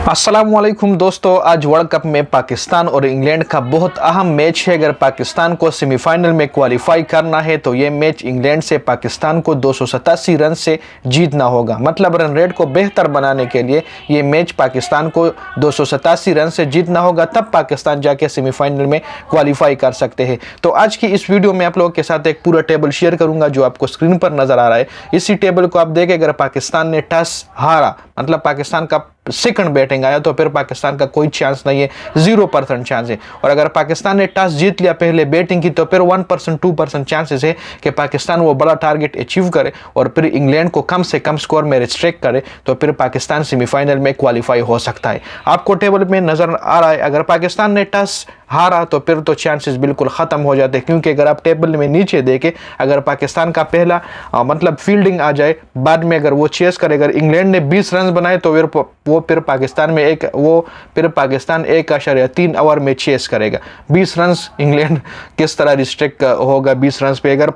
अस्सलामुअलैकुम दोस्तों, आज वर्ल्ड कप में पाकिस्तान और इंग्लैंड का बहुत अहम मैच है। अगर पाकिस्तान को सेमीफाइनल में क्वालिफाई करना है तो ये मैच इंग्लैंड से पाकिस्तान को 287 रन से जीतना होगा। मतलब रन रेट को बेहतर बनाने के लिए ये मैच पाकिस्तान को 287 रन से जीतना होगा, तब पाकिस्तान जाके सेमीफाइनल में क्वालिफाई कर सकते हैं। तो आज की इस वीडियो में आप लोगों के साथ एक पूरा टेबल शेयर करूंगा जो आपको स्क्रीन पर नजर आ रहा है। इसी टेबल को आप देखें, अगर पाकिस्तान ने टॉस हारा, मतलब पाकिस्तान का सेकंड बैटिंग आया, तो फिर पाकिस्तान का कोई चांस नहीं है, 0% चांस है। और अगर पाकिस्तान ने टॉस जीत लिया पहले बैटिंग की, तो फिर 1% 2% चांसेस है कि पाकिस्तान वो बड़ा टारगेट अचीव करे और फिर इंग्लैंड को कम से कम स्कोर में रिस्ट्रिक्ट करे, तो फिर पाकिस्तान सेमीफाइनल में क्वालिफाई हो सकता है। आपको टेबल में नजर आ रहा है, अगर पाकिस्तान ने टॉस हारा तो फिर तो चांसेस बिल्कुल ख़त्म हो जाते हैं, क्योंकि अगर आप टेबल में नीचे देखें, अगर पाकिस्तान का पहला मतलब फील्डिंग आ जाए, बाद में अगर वो चेस करे, अगर इंग्लैंड ने 20 रन बनाए तो फिर पाकिस्तान में पाकिस्तान 1.3 ओवर में चेस करेगा। 20 रन इंग्लैंड किस तरह रिस्ट्रिक्ट होगा 20 रन पे। अगर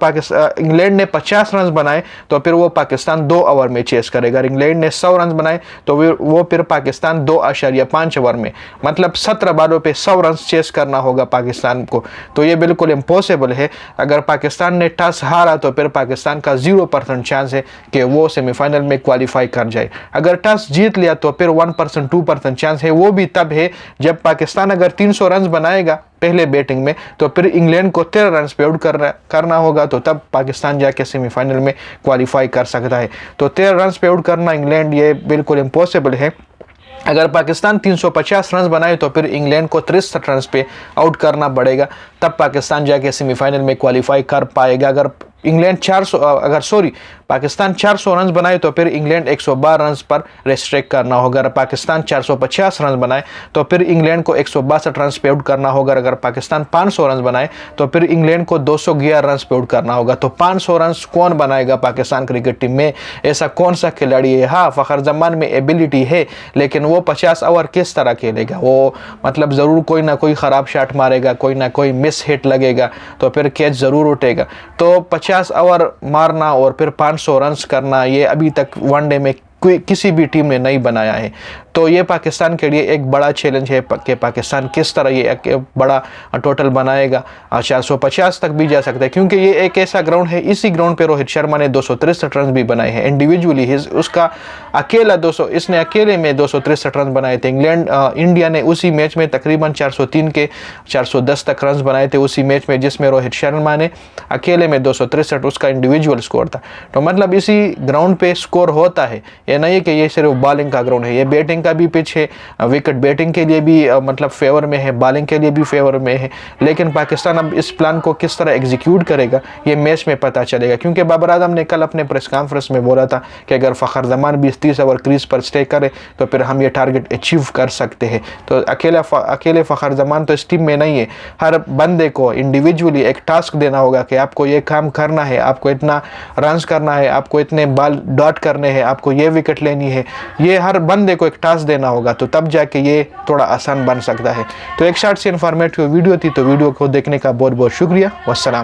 इंग्लैंड ने 50 रन बनाए तो फिर वो पाकिस्तान 2 ओवर में चेस करेगा। अगर इंग्लैंड ने 100 रन बनाए तो वो फिर पाकिस्तान 2.5 ओवर में, मतलब 17 बालों पे 100 रन चेस करना होगा पाकिस्तान को। तो ये बिल्कुल इम्पॉसिबल है। अगर पाकिस्तान ने टॉस हारा तो फिर पाकिस्तान का 0% चांस है कि वो सेमीफाइनल में क्वालिफाई कर जाए। अगर टॉस जीत लिया तो फिर 1% 2% चांस है, वो भी तब है जब पाकिस्तान अगर 300 रन बनाएगा पहले बैटिंग में, तो फिर इंग्लैंड को 13 रन पे आउट करना होगा, तो तब पाकिस्तान जाके सेमीफाइनल में क्वालिफाई कर सकता है। तो 13 रन पे आउट करना इंग्लैंड ये बिल्कुल इम्पॉसिबल है। अगर पाकिस्तान 350 रन बनाए तो फिर इंग्लैंड को 63 रन पे आउट करना पड़ेगा, तब पाकिस्तान जाके सेमीफाइनल में क्वालिफाई कर पाएगा। अगर पाकिस्तान 400 रन बनाए तो फिर इंग्लैंड 112 रन पर रेस्ट्रिक्ट करना होगा। अगर पाकिस्तान 450 रन बनाए तो फिर इंग्लैंड को 162 रन पे आउट करना होगा। अगर पाकिस्तान 500 रन बनाए तो फिर इंग्लैंड को 211 रन पे आउट करना होगा। तो 500 रन कौन बनाएगा पाकिस्तान क्रिकेट टीम में? ऐसा कौन सा खिलाड़ी है? हाँ, फ़खर जमान में एबिलिटी है, लेकिन वो 50 ओवर किस तरह खेलेगा? वो मतलब ज़रूर कोई ना कोई ख़राब शॉट मारेगा, कोई ना कोई मिस हिट लगेगा, तो फिर कैच ज़रूर उठेगा। तो 50 ओवर मारना और फिर 500 रन करना, ये अभी तक वनडे में किसी भी टीम ने नहीं बनाया है। तो ये पाकिस्तान के लिए एक बड़ा चैलेंज है कि पाकिस्तान किस तरह ये एक बड़ा टोटल बनाएगा। 450 तक भी जा सकता है, क्योंकि ये एक ऐसा ग्राउंड है, इसी ग्राउंड पे रोहित शर्मा ने 263 रन भी बनाए हैं इंडिविजुअली। उसका अकेला इसने अकेले में 263 रन बनाए थे। इंडिया ने उसी मैच में तकरीबन 403 के 410 तक रन बनाए थे उसी मैच में, जिसमें रोहित शर्मा ने अकेले में 263 उसका इंडिविजुअल स्कोर था। तो मतलब इसी ग्राउंड पे स्कोर होता है, ये नहीं है कि ये सिर्फ बॉलिंग का ग्राउंड है। ये बैटिंग का भी पिच है, विकेट बैटिंग के लिए भी मतलब फेवर में है, बॉलिंग के लिए भी फेवर में है। लेकिन पाकिस्तान अब इस प्लान को किस तरह एग्जीक्यूट करेगा ये मैच में पता चलेगा, क्योंकि बाबर आजम ने कल अपने प्रेस कॉन्फ्रेंस में बोला था कि अगर फ़खर जमान 20-30 ओवर क्रीज पर स्टे करे तो फिर हम ये टारगेट अचीव कर सकते हैं। तो अकेले फ़खर जमान तो इस टीम में नहीं है। हर बंदे को इंडिविजुअली एक टास्क देना होगा कि आपको ये काम करना है, आपको इतना रन करना है, आपको इतने बॉल डॉट करने हैं, आपको ये विकेट लेनी है। ये हर बंदे को एक टास्क देना होगा, तो तब जाके ये थोड़ा आसान बन सकता है। तो एक शॉर्ट से इन्फॉर्मेटिव वीडियो थी, तो वीडियो को देखने का बहुत बहुत शुक्रिया। वस्सलाम।